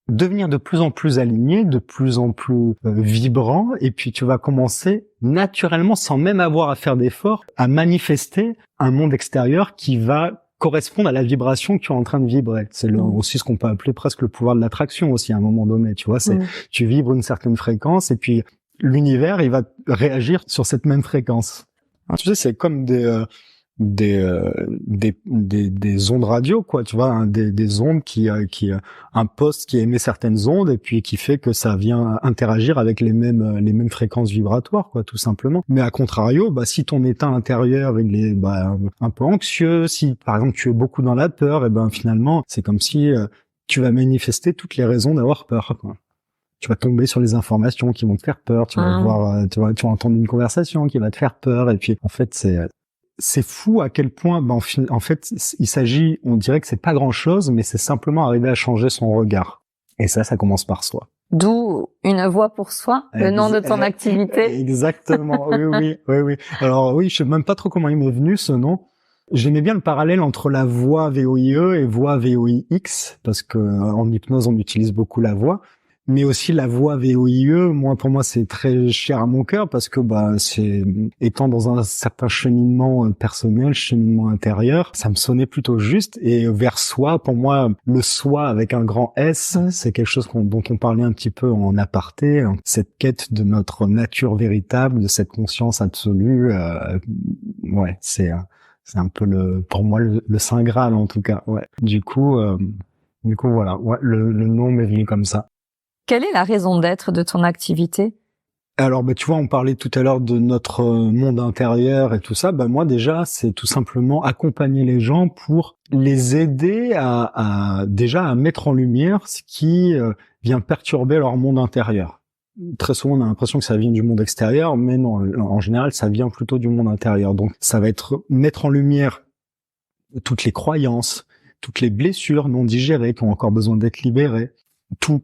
devenir de plus en plus aligné, de plus en plus vibrant, et puis tu vas commencer naturellement, sans même avoir à faire d'efforts, à manifester un monde extérieur qui va correspondre à la vibration que tu es en train de vibrer. C'est aussi ce qu'on peut appeler presque le pouvoir de l'attraction aussi à un moment donné, tu vois, tu vibres une certaine fréquence et puis l'univers, il va réagir sur cette même fréquence. Tu sais, c'est comme des ondes radio, quoi, tu vois, hein, des ondes un poste qui émet certaines ondes et puis qui fait que ça vient interagir avec les mêmes fréquences vibratoires, quoi, tout simplement. Mais à contrario, si ton état intérieur il est un peu anxieux, si par exemple tu es beaucoup dans la peur, et finalement c'est comme si tu vas manifester toutes les raisons d'avoir peur, quoi. Tu vas tomber sur les informations qui vont te faire peur, tu vas voir, tu vas entendre une conversation qui va te faire peur, et puis en fait c'est fou à quel point, en fait, il s'agit, on dirait que c'est pas grand chose, mais c'est simplement arriver à changer son regard. Et ça commence par soi. D'où une voix pour soi, le nom de ton activité. Exactement, oui. Alors oui, je sais même pas trop comment il m'est venu ce nom. J'aimais bien le parallèle entre la voix VOIE et voix VOIX, parce que en hypnose on utilise beaucoup la voix. Mais aussi la voix VOIE, pour moi c'est très cher à mon cœur parce que c'est étant dans un certain cheminement personnel, cheminement intérieur, ça me sonnait plutôt juste. Et vers soi, pour moi, le soi avec un grand S, c'est quelque chose dont on parlait un petit peu en aparté, cette quête de notre nature véritable, de cette conscience absolue. C'est un peu pour moi le Saint Graal en tout cas. Ouais. Du coup voilà, le nom m'est venu comme ça. Quelle est la raison d'être de ton activité? Alors, tu vois, on parlait tout à l'heure de notre monde intérieur et tout ça. Moi, déjà, c'est tout simplement accompagner les gens pour les aider à mettre en lumière ce qui vient perturber leur monde intérieur. Très souvent, on a l'impression que ça vient du monde extérieur, mais non, en général, ça vient plutôt du monde intérieur. Donc, ça va être mettre en lumière toutes les croyances, toutes les blessures non digérées qui ont encore besoin d'être libérées.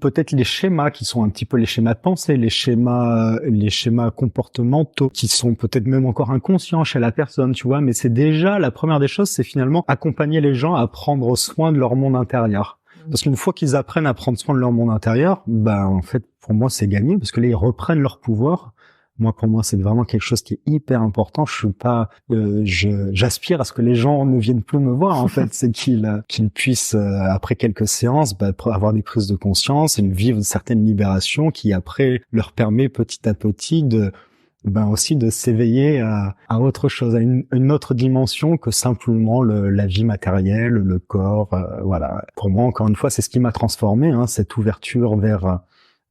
Peut-être les schémas qui sont un petit peu les schémas de pensée, les schémas comportementaux qui sont peut-être même encore inconscients chez la personne, tu vois, mais c'est déjà la première des choses, c'est finalement accompagner les gens à prendre soin de leur monde intérieur. Parce qu'une fois qu'ils apprennent à prendre soin de leur monde intérieur, en fait, pour moi, c'est gagné parce que là, ils reprennent leur pouvoir. Pour moi, c'est vraiment quelque chose qui est hyper important. Je suis pas, j'aspire à ce que les gens ne viennent plus me voir. En fait, c'est qu'ils puissent, après quelques séances, avoir des prises de conscience et vivre certaines libérations qui après leur permet petit à petit aussi de s'éveiller à autre chose, à une autre dimension que simplement la vie matérielle, le corps. Voilà. Pour moi, encore une fois, c'est ce qui m'a transformé, cette ouverture vers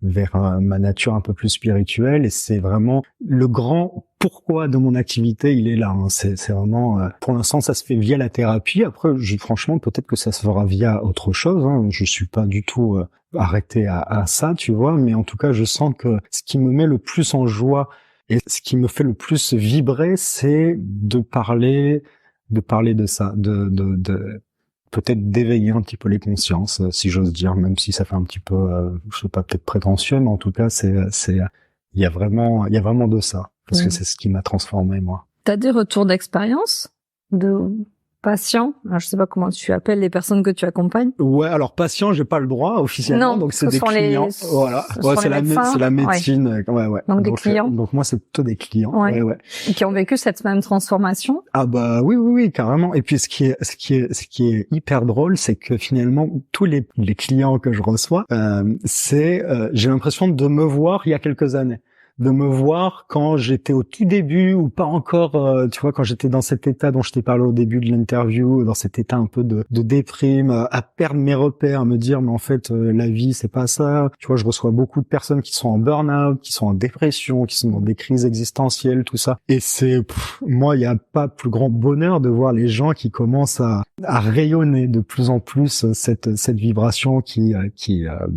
ma nature un peu plus spirituelle, et c'est vraiment le grand pourquoi de mon activité, il est là. C'est vraiment, pour l'instant, ça se fait via la thérapie. Après, franchement, peut-être que ça se fera via autre chose. Je suis pas du tout arrêté à ça, tu vois, mais en tout cas, je sens que ce qui me met le plus en joie et ce qui me fait le plus vibrer, c'est de parler de ça, peut-être d'éveiller un petit peu les consciences, si j'ose dire, même si ça fait un petit peu, je sais pas, peut-être prétentieux, mais en tout cas, il y a vraiment de ça, parce que c'est ce qui m'a transformé, moi. T'as des retours d'expérience de patients? Alors, je sais pas comment tu appelles les personnes que tu accompagnes. Ouais, alors patients, j'ai pas le droit officiellement, non, donc c'est des clients. Voilà. C'est la médecine. Ouais. Donc des clients. Donc moi, c'est plutôt des clients. Ouais. Et qui ont vécu cette même transformation. Ah oui, carrément. Et puis ce qui est hyper drôle, c'est que finalement tous les clients que je reçois, j'ai l'impression de me voir il y a quelques années. De me voir quand j'étais au tout début ou pas encore, tu vois, quand j'étais dans cet état dont je t'ai parlé au début de l'interview, dans cet état un peu de déprime, à perdre mes repères, à me dire mais en fait la vie c'est pas ça. Tu vois, je reçois beaucoup de personnes qui sont en burn-out, qui sont en dépression, qui sont dans des crises existentielles, tout ça. Et moi, il y a pas plus grand bonheur de voir les gens qui commencent à rayonner de plus en plus cette vibration qui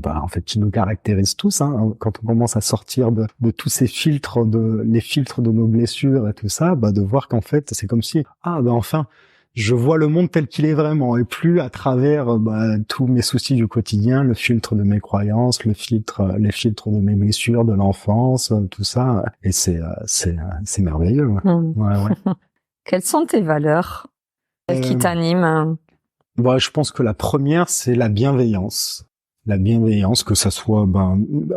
en fait qui nous caractérise tous, quand on commence à sortir de tous ces filtres les filtres de nos blessures et tout ça, de voir qu'en fait c'est comme si enfin je vois le monde tel qu'il est vraiment et plus à travers tous mes soucis du quotidien, le filtre de mes croyances, les filtres de mes blessures de l'enfance, tout ça, et c'est merveilleux. Ouais. Quelles sont tes valeurs qui t'animent? Je pense que la première, c'est la bienveillance. La bienveillance, que ça soit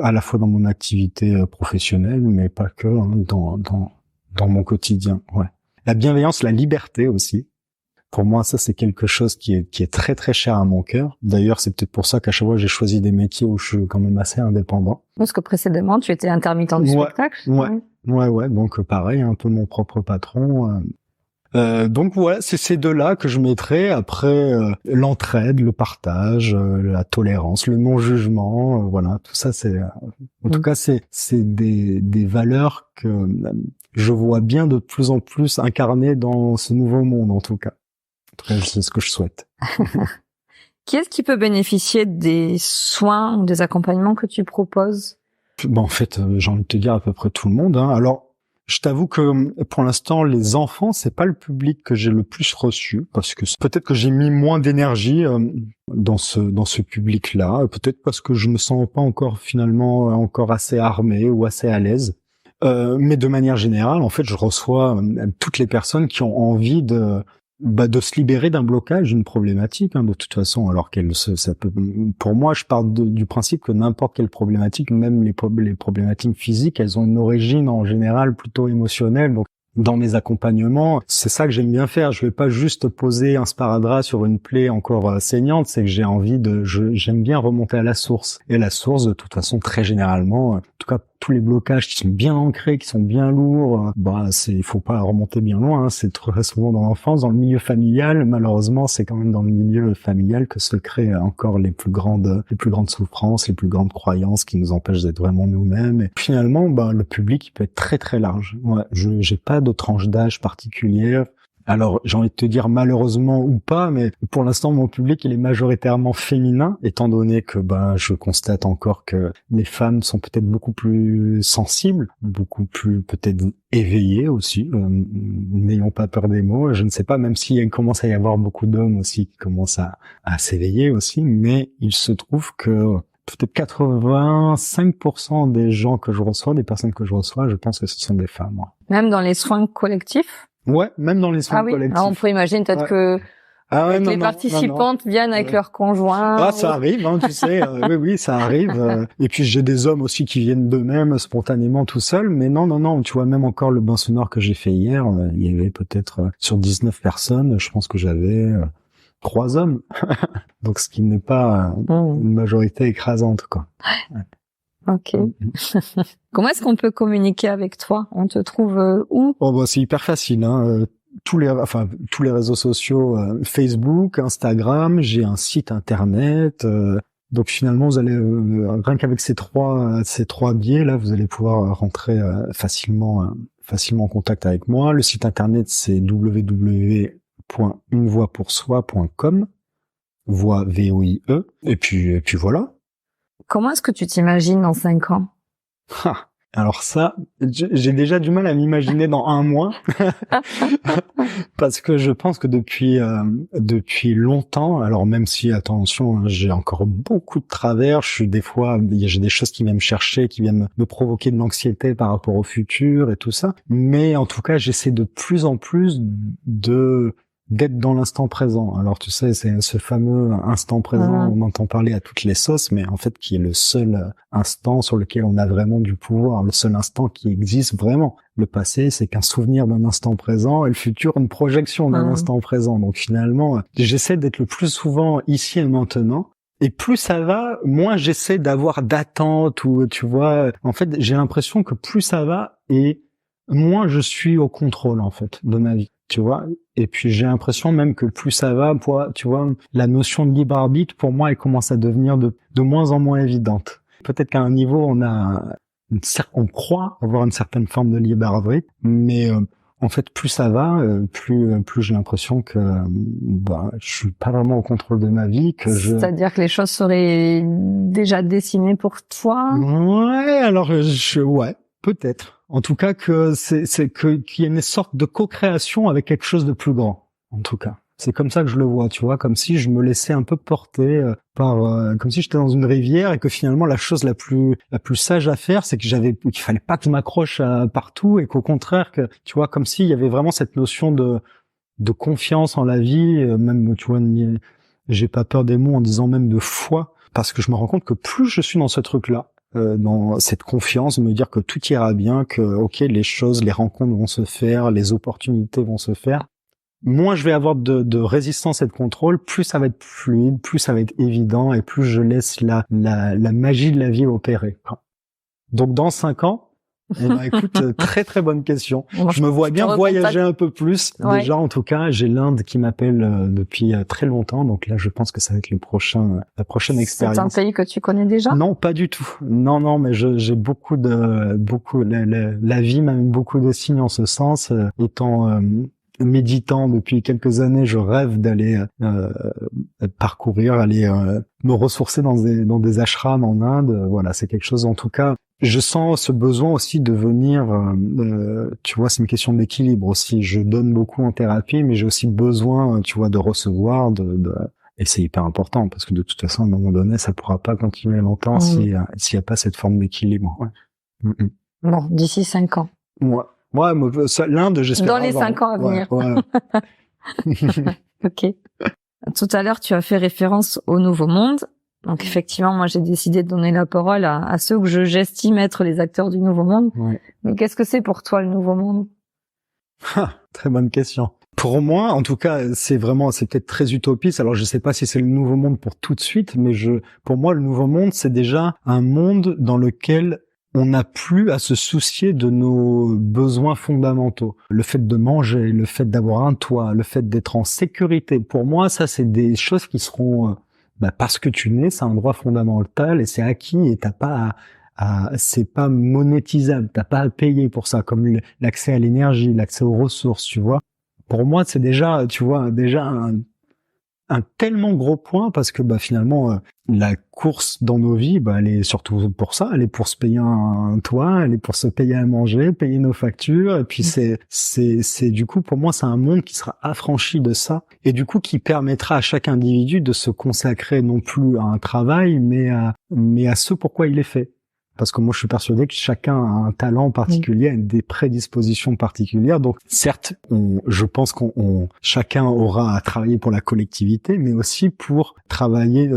à la fois dans mon activité professionnelle, mais pas que, dans mon quotidien. Ouais. La bienveillance, la liberté aussi. Pour moi, ça, c'est quelque chose qui est très, très cher à mon cœur. D'ailleurs, c'est peut-être pour ça qu'à chaque fois, j'ai choisi des métiers où je suis quand même assez indépendant. Parce que précédemment, tu étais intermittent du spectacle. Ouais. Donc, pareil, un peu mon propre patron. Donc, ouais, c'est ces deux-là que je mettrais. Après, l'entraide, le partage, la tolérance, le non-jugement, voilà. Tout ça, en tout cas, c'est des valeurs que je vois bien de plus en plus incarnées dans ce nouveau monde, en tout cas. En tout cas, c'est ce que je souhaite. Qui est-ce qui peut bénéficier des soins ou des accompagnements que tu proposes? En fait, j'ai envie de te dire à peu près tout le monde. Alors, je t'avoue que pour l'instant, les enfants, c'est pas le public que j'ai le plus reçu, parce que peut-être que j'ai mis moins d'énergie dans ce public-là. Peut-être parce que je me sens pas encore assez armé ou assez à l'aise. Mais de manière générale, en fait, je reçois toutes les personnes qui ont envie de se libérer d'un blocage, d'une problématique, de toute façon, alors pour moi, je pars du principe que n'importe quelle problématique, même les problématiques physiques, elles ont une origine en général plutôt émotionnelle. Donc, dans mes accompagnements, c'est ça que j'aime bien faire. Je vais pas juste poser un sparadrap sur une plaie encore saignante, c'est que j'aime bien remonter à la source. Et la source, de toute façon, très généralement, en tout cas, tous les blocages qui sont bien ancrés, qui sont bien lourds, il faut pas remonter bien loin, c'est très souvent dans l'enfance, dans le milieu familial. Malheureusement, c'est quand même dans le milieu familial que se créent encore les plus grandes souffrances, les plus grandes croyances qui nous empêchent d'être vraiment nous-mêmes. Et finalement, le public, il peut être très très large. Ouais, j'ai pas de tranche d'âge particulière. Alors, j'ai envie de te dire malheureusement ou pas, mais pour l'instant, mon public, il est majoritairement féminin, étant donné que je constate encore que les femmes sont peut-être beaucoup plus sensibles, beaucoup plus peut-être éveillées aussi. N'ayons pas peur des mots. Je ne sais pas, même s'il commence à y avoir beaucoup d'hommes aussi qui commencent à s'éveiller aussi, mais il se trouve que peut-être 85% des gens que je reçois, des personnes que je reçois, je pense que ce sont des femmes. Ouais. Même dans les soins collectifs? Ouais, même dans les soins collectifs. Alors on peut imaginer peut-être que les participantes viennent avec leurs conjoints. Ah, ça arrive, tu sais. Oui, ça arrive. Et puis j'ai des hommes aussi qui viennent d'eux-mêmes spontanément tout seuls. Mais non. Tu vois, même encore le bain sonore que j'ai fait hier, il y avait peut-être sur 19 personnes, je pense que j'avais 3 hommes. Donc ce qui n'est pas une majorité écrasante, quoi. Ouais. Ok. Comment est-ce qu'on peut communiquer avec toi? On te trouve où? C'est hyper facile, tous les réseaux sociaux, Facebook, Instagram, j'ai un site internet. Donc finalement, vous allez rien qu'avec ces trois biais là, vous allez pouvoir rentrer facilement en contact avec moi. Le site internet, c'est www.unevoixpoursoi.com, voix VOIE. Et puis voilà. Comment est-ce que tu t'imagines dans 5 ans? Alors ça, j'ai déjà du mal à m'imaginer dans 1 mois. Parce que je pense que depuis longtemps, alors même si, attention, j'ai encore beaucoup de travers, j'ai des choses qui viennent me chercher, qui viennent me provoquer de l'anxiété par rapport au futur et tout ça. Mais en tout cas, j'essaie de plus en plus d'être dans l'instant présent. Alors tu sais, c'est ce fameux instant présent, on entend parler à toutes les sauces, mais en fait qui est le seul instant sur lequel on a vraiment du pouvoir, le seul instant qui existe vraiment. Le passé, c'est qu'un souvenir d'un instant présent, et le futur, une projection d'un instant présent. Donc finalement, j'essaie d'être le plus souvent ici et maintenant. Et plus ça va, moins j'essaie d'avoir d'attente ou, tu vois, en fait, j'ai l'impression que plus ça va et moins je suis au contrôle, en fait, de ma vie. Tu vois, et puis j'ai l'impression même que plus ça va, tu vois, la notion de libre arbitre pour moi elle commence à devenir de moins en moins évidente. Peut-être qu'à un niveau on croit avoir une certaine forme de libre arbitre, mais en fait plus ça va, plus j'ai l'impression que je suis pas vraiment au contrôle de ma vie, C'est-à-dire que les choses seraient déjà dessinées pour toi. Ouais, alors ouais. Peut-être. En tout cas, qu'il y ait une sorte de co-création avec quelque chose de plus grand. En tout cas. C'est comme ça que je le vois, tu vois, comme si je me laissais un peu porter comme si j'étais dans une rivière et que finalement la chose la plus sage à faire, c'est qu'il fallait pas que je m'accroche partout et qu'au contraire que, tu vois, comme s'il y avait vraiment cette notion de confiance en la vie, même, tu vois, j'ai pas peur des mots en disant même de foi, parce que je me rends compte que plus je suis dans ce truc-là, dans cette confiance, me dire que tout ira bien, que ok, les rencontres vont se faire, les opportunités vont se faire, moins je vais avoir de résistance et de contrôle, plus ça va être fluide, plus ça va être évident et plus je laisse la magie de la vie opérer. Donc dans 5 ans, eh ben, écoute, très très bonne question. Bon, je me vois bien voyager un peu plus. Ouais. Déjà, en tout cas, j'ai l'Inde qui m'appelle depuis très longtemps. Donc là, je pense que ça va être la prochaine expérience. C'est un pays que tu connais déjà? Non, pas du tout. Non, mais j'ai la vie m'a mis beaucoup de signes en ce sens. Étant méditant depuis quelques années, je rêve d'aller parcourir, aller me ressourcer dans des ashrams en Inde. Voilà, c'est quelque chose en tout cas. Je sens ce besoin aussi de venir, tu vois, c'est une question d'équilibre aussi. Je donne beaucoup en thérapie, mais j'ai aussi besoin, tu vois, de recevoir, et c'est hyper important parce que de toute façon, à un moment donné, ça pourra pas continuer longtemps s'il y a pas cette forme d'équilibre. Ouais. Bon, d'ici 5 ans. Ouais, l'Inde, j'espère. Dans les 5 ans à venir. Ouais. Ok. Tout à l'heure, tu as fait référence au Nouveau Monde. Donc effectivement, moi j'ai décidé de donner la parole à ceux que j'estime être les acteurs du Nouveau Monde. Ouais. Mais qu'est-ce que c'est pour toi le Nouveau Monde? Très bonne question. Pour moi, en tout cas, c'est peut-être très utopiste. Alors je sais pas si c'est le Nouveau Monde pour tout de suite, mais pour moi le Nouveau Monde, c'est déjà un monde dans lequel on n'a plus à se soucier de nos besoins fondamentaux. Le fait de manger, le fait d'avoir un toit, le fait d'être en sécurité. Pour moi, ça c'est des choses qui seront parce que tu nais, c'est un droit fondamental et c'est acquis et t'as pas c'est pas monétisable, t'as pas à payer pour ça, comme l'accès à l'énergie, l'accès aux ressources, tu vois. Pour moi, c'est déjà, tu vois, un tellement gros point parce que finalement la course dans nos vies, elle est surtout pour ça, elle est pour se payer un toit, elle est pour se payer à manger, payer nos factures, et puis c'est du coup pour moi c'est un monde qui sera affranchi de ça et du coup qui permettra à chaque individu de se consacrer non plus à un travail mais à ce pourquoi il est fait. Parce que moi, je suis persuadé que chacun a un talent particulier, des prédispositions particulières. Donc, certes, je pense chacun aura à travailler pour la collectivité, mais aussi pour travailler,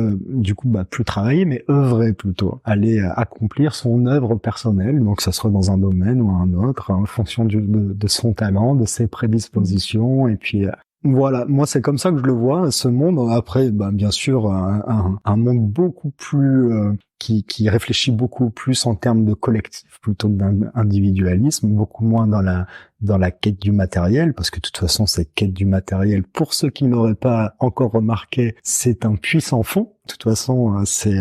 plus travailler, mais œuvrer plutôt, aller accomplir son œuvre personnelle. Donc, ça sera dans un domaine ou un autre, en fonction de son talent, de ses prédispositions, et puis. Voilà, moi c'est comme ça que je le vois, ce monde. Après, bien sûr, un monde beaucoup plus qui réfléchit beaucoup plus en termes de collectif plutôt que d'individualisme, beaucoup moins dans la quête du matériel, parce que de toute façon, cette quête du matériel, pour ceux qui n'auraient pas encore remarqué, c'est un puits sans fond. De toute façon, c'est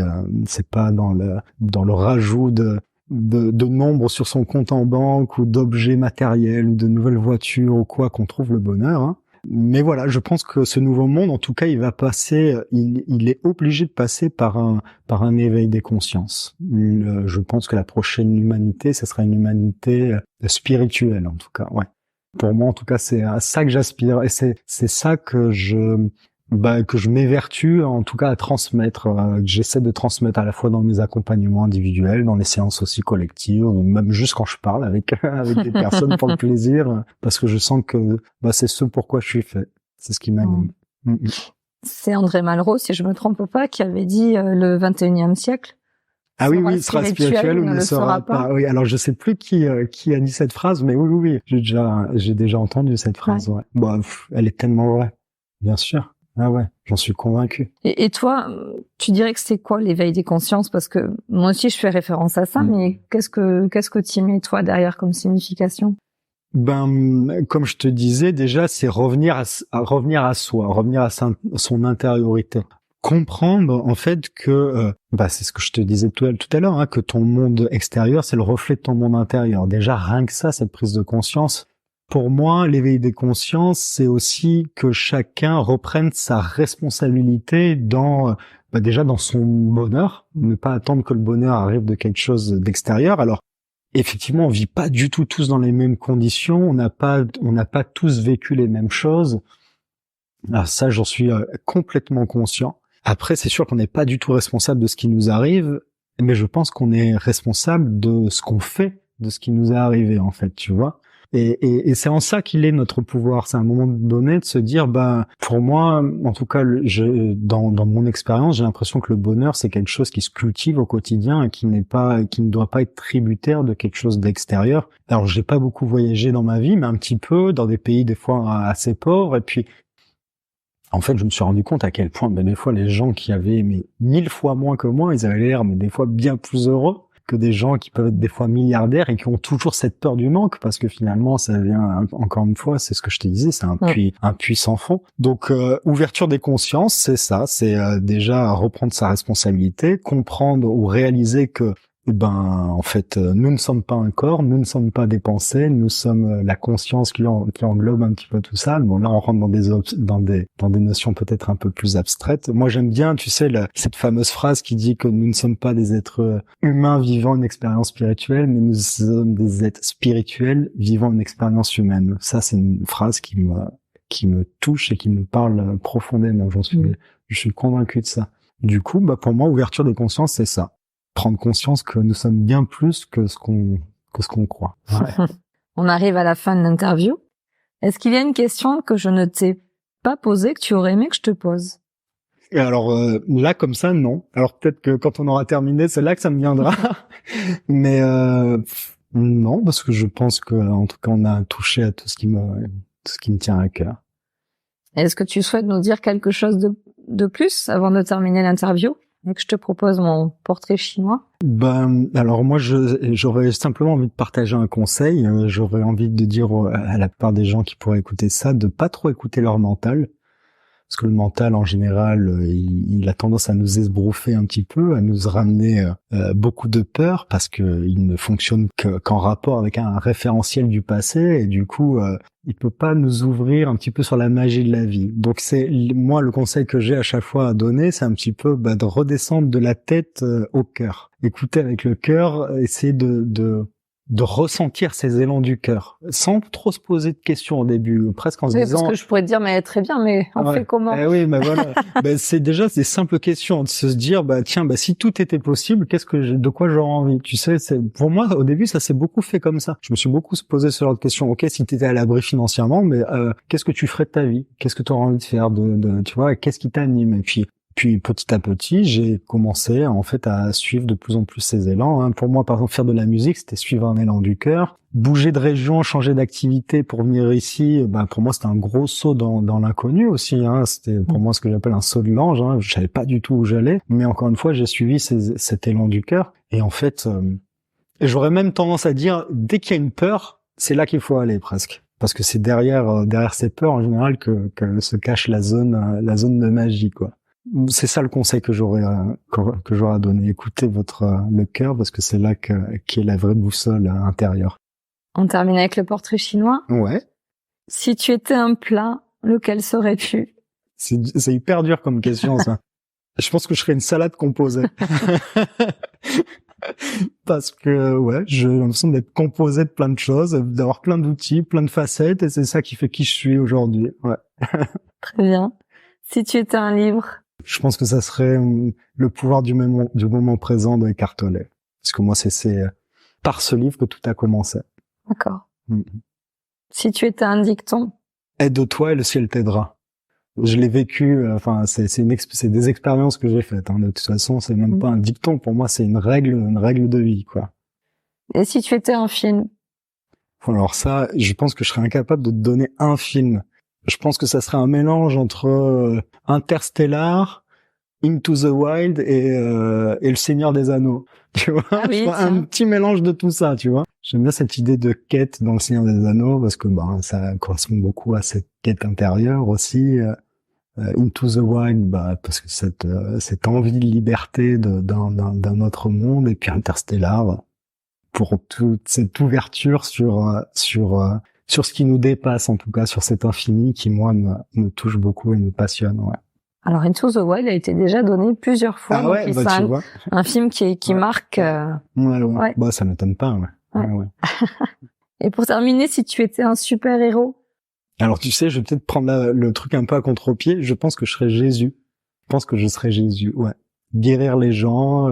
pas dans le rajout de nombres sur son compte en banque ou d'objets matériels ou de nouvelles voitures ou quoi qu'on trouve le bonheur, hein. Mais voilà, je pense que ce nouveau monde, en tout cas, il va passer, il est obligé de passer par un éveil des consciences. Je pense que la prochaine humanité, ce sera une humanité spirituelle, en tout cas, ouais. Pour moi, en tout cas, c'est à ça que j'aspire et c'est ça que je m'évertue, en tout cas, à transmettre, que j'essaie de transmettre à la fois dans mes accompagnements individuels, dans les séances aussi collectives, ou même juste quand je parle avec des personnes pour le plaisir, parce que je sens que c'est ce pourquoi je suis fait. C'est ce qui m'anime. C'est André Malraux, si je me trompe pas, qui avait dit le 21e siècle. Ah oui, il sera spirituel ou ne le sera pas. Oui, alors je sais plus qui a dit cette phrase, mais oui, j'ai déjà entendu cette phrase. Ouais. Elle est tellement vraie, bien sûr. Ah ouais, j'en suis convaincu. Et toi, tu dirais que c'est quoi l'éveil des consciences? Parce que moi aussi je fais référence à ça, mais qu'est-ce que tu mets toi derrière comme signification? Comme je te disais, déjà, c'est revenir à soi, revenir à son intériorité. Comprendre, en fait, que, c'est ce que je te disais tout à l'heure, hein, que ton monde extérieur, c'est le reflet de ton monde intérieur. Déjà, rien que ça, cette prise de conscience. Pour moi, l'éveil des consciences, c'est aussi que chacun reprenne sa responsabilité déjà dans son bonheur, ne pas attendre que le bonheur arrive de quelque chose d'extérieur. Alors, effectivement, on vit pas du tout tous dans les mêmes conditions, on n'a pas tous vécu les mêmes choses. Alors ça, j'en suis complètement conscient. Après, c'est sûr qu'on n'est pas du tout responsable de ce qui nous arrive, mais je pense qu'on est responsable de ce qu'on fait de ce qui nous est arrivé, en fait, tu vois. Et c'est en ça qu'il est notre pouvoir. C'est à un moment donné de se dire, pour moi, en tout cas, dans mon expérience, j'ai l'impression que le bonheur, c'est quelque chose qui se cultive au quotidien et qui ne doit pas être tributaire de quelque chose d'extérieur. Alors, j'ai pas beaucoup voyagé dans ma vie, mais un petit peu dans des pays des fois assez pauvres. Et puis, en fait, je me suis rendu compte à quel point, des fois, les gens qui avaient 1000 fois moins que moi, ils avaient l'air, mais des fois bien plus heureux que des gens qui peuvent être des fois milliardaires et qui ont toujours cette peur du manque, parce que finalement, ça vient, encore une fois, c'est ce que je te disais, c'est un puits sans fond. Donc, ouverture des consciences, c'est ça, c'est déjà reprendre sa responsabilité, comprendre ou réaliser que en fait, nous ne sommes pas un corps, nous ne sommes pas des pensées, nous sommes la conscience qui englobe un petit peu tout ça. Bon, là, on rentre dans des notions peut-être un peu plus abstraites. Moi, j'aime bien, tu sais, cette fameuse phrase qui dit que nous ne sommes pas des êtres humains vivant une expérience spirituelle, mais nous sommes des êtres spirituels vivant une expérience humaine. Ça, c'est une phrase qui me touche et qui me parle profondément. Je suis convaincu de ça. Du coup, pour moi, ouverture des consciences, c'est ça. Prendre conscience que nous sommes bien plus que ce qu'on croit. Ouais. On arrive à la fin de l'interview. Est-ce qu'il y a une question que je ne t'ai pas posée, que tu aurais aimé que je te pose? Et alors là, comme ça, non. Alors peut-être que quand on aura terminé, c'est là que ça me viendra. Mais non, parce que je pense que en tout cas, on a touché à tout ce qui me tient à cœur. Est-ce que tu souhaites nous dire quelque chose de plus avant de terminer l'interview? Et que je te propose mon portrait chinois? Alors moi, j'aurais simplement envie de partager un conseil. J'aurais envie de dire à la plupart des gens qui pourraient écouter ça, de pas trop écouter leur mental. Parce que le mental, en général, il a tendance à nous esbrouffer un petit peu, à nous ramener beaucoup de peur, parce que il ne fonctionne qu'en rapport avec un référentiel du passé, et du coup, il peut pas nous ouvrir un petit peu sur la magie de la vie. Donc moi, le conseil que j'ai à chaque fois à donner, c'est un petit peu de redescendre de la tête au cœur. Écouter avec le cœur, essayer de ressentir ces élans du cœur, sans trop se poser de questions au début, presque en se disant... Parce que je pourrais te dire, mais très bien, mais on fait comment? Oui, mais voilà. C'est déjà des simples questions, de se dire, si tout était possible, de quoi j'aurais envie? Tu sais, pour moi, au début, ça s'est beaucoup fait comme ça. Je me suis beaucoup posé ce genre de questions. Ok, si t'étais à l'abri financièrement, mais qu'est-ce que tu ferais de ta vie? Qu'est-ce que tu aurais envie de faire? Tu vois, qu'est-ce qui t'anime? Et puis petit à petit, j'ai commencé en fait à suivre de plus en plus ces élans. Pour moi, par exemple, faire de la musique, c'était suivre un élan du cœur. Bouger de région, changer d'activité pour venir ici, pour moi, c'était un gros saut dans l'inconnu aussi. C'était pour moi ce que j'appelle un saut de l'ange. Je savais pas du tout où j'allais, mais encore une fois, j'ai suivi cet élan du cœur. Et en fait, j'aurais même tendance à dire, dès qu'il y a une peur, c'est là qu'il faut aller presque. Parce que c'est derrière ces peurs en général que se cache la zone de magie, quoi. C'est ça le conseil que j'aurais à donner. Écoutez le cœur, parce que c'est là qui est la vraie boussole intérieure. On termine avec le portrait chinois. Ouais. Si tu étais un plat, lequel serais-tu? C'est hyper dur comme question, ça. Je pense que je serais une salade composée. Parce que j'ai l'impression d'être composé de plein de choses, d'avoir plein d'outils, plein de facettes, et c'est ça qui fait qui je suis aujourd'hui. Ouais. Très bien. Si tu étais un livre? Je pense que ça serait Le pouvoir du moment présent de Eckhart Tolle. Parce que moi, c'est par ce livre que tout a commencé. D'accord. Si tu étais un dicton? Aide-toi et le ciel t'aidera. Je l'ai vécu, c'est des expériences que j'ai faites. De toute façon, c'est même pas un dicton. Pour moi, c'est une règle de vie, quoi. Et si tu étais un film? Alors ça, je pense que je serais incapable de te donner un film. Je pense que ça serait un mélange entre Interstellar, Into the Wild et Le Seigneur des Anneaux. Tu vois, un petit mélange de tout ça, tu vois. J'aime bien cette idée de quête dans Le Seigneur des Anneaux parce que ça correspond beaucoup à cette quête intérieure aussi. Into the Wild, parce que cette envie de liberté d'un autre monde, et puis Interstellar pour toute cette ouverture sur ce qui nous dépasse, en tout cas sur cet infini qui moi me touche beaucoup et me passionne. Ouais. Alors Into the Wild a été déjà donné plusieurs fois. Ah ouais, c'est un film qui marque. Ouais. Ça m'étonne pas. Ouais. Et pour terminer, si tu étais un super héros? Alors tu sais, je vais peut-être prendre le truc un peu à contre-pied. Je pense que je serais Jésus. Je pense que je serais Jésus. Ouais. Guérir les gens,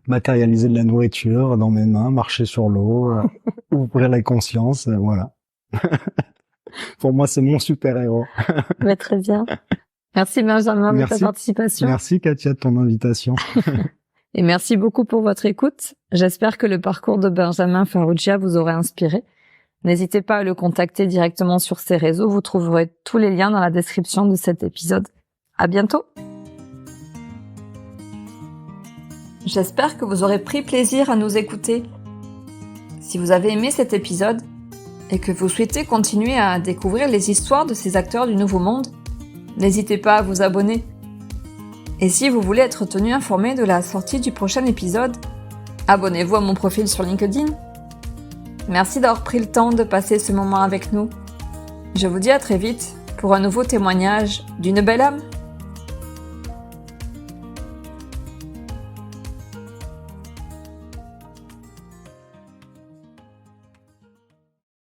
matérialiser de la nourriture dans mes mains, marcher sur l'eau, ouvrir la conscience, voilà. Pour moi, c'est mon super-héros. Mais très bien. Merci Benjamin de ta participation. Merci Katia de ton invitation. Et merci beaucoup pour votre écoute. J'espère que le parcours de Benjamin Farrugia vous aura inspiré. N'hésitez pas à le contacter directement sur ses réseaux. Vous trouverez tous les liens dans la description de cet épisode. À bientôt! J'espère que vous aurez pris plaisir à nous écouter. Si vous avez aimé cet épisode et que vous souhaitez continuer à découvrir les histoires de ces acteurs du Nouveau Monde, n'hésitez pas à vous abonner. Et si vous voulez être tenu informé de la sortie du prochain épisode, abonnez-vous à mon profil sur LinkedIn. Merci d'avoir pris le temps de passer ce moment avec nous. Je vous dis à très vite pour un nouveau témoignage d'une belle âme.